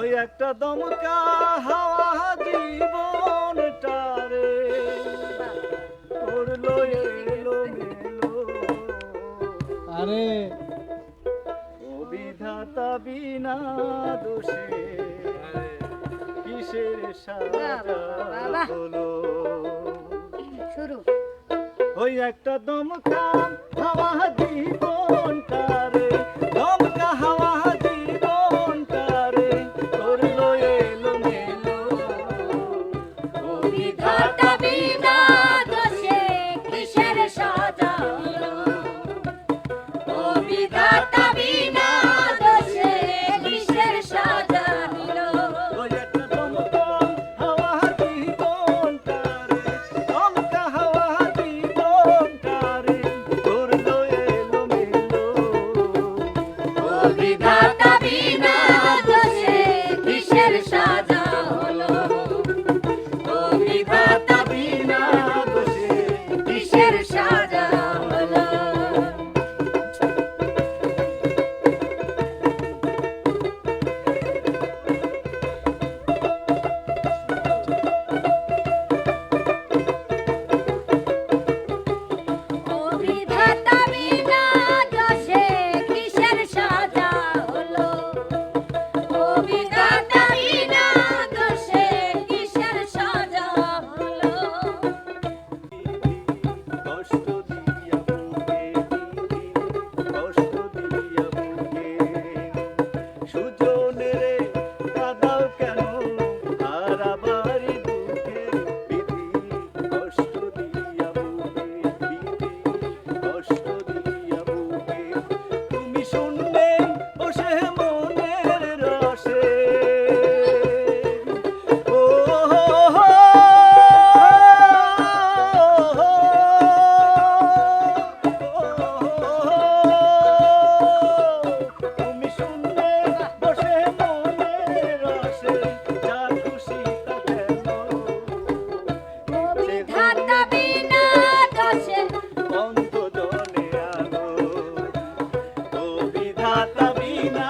ওই একটা দমকা হাওয়া জীবনটারে করলো এলো মেলো। আরে ও বিধাতা বিনা দোষে কিসের সাজা হলো। শুরু ওই একটা দমকা হাওয়া জীবনটারে, দমকা হাওয়া জীবনটারে করলো এলো মেলো। ও বিধাতা বিনা দোষে কিসের সাজা হলো। ও বিধাতা বিনা দোষে কিসের সাজা হলো। ওই একটা দমকা হাওয়া জীবনটারে, দমকা হাওয়া জীবনটারে করলো এলো মেলো। ও বিধাতা বিনা দোষে কিসের সাজা হলো। ও বিধাতা বিনা দোষে কিসের সাজা হলো। ও বিধাতা বিনা দোষে কিসের সাজা হলো। ও বিধাতা বিনা দোষে কিসের সাজা হলো। কষ্ট দিয়া বুকে কষ্ট দিয়া বুকে সুজনেরে কাঁদাও কেন আর আবারই দুঃখে বিধি। কষ্ট দিয়া বুকে কষ্ট দিয়া বুকে তুমি শুনবে বসে মনের রসে। ও তুমি শুনবে বসে মনের রসে যা খুশি তা কেন। ও বিধাতা বিনা দোষে অন্তজনে আলো ও বিধাতা বিনা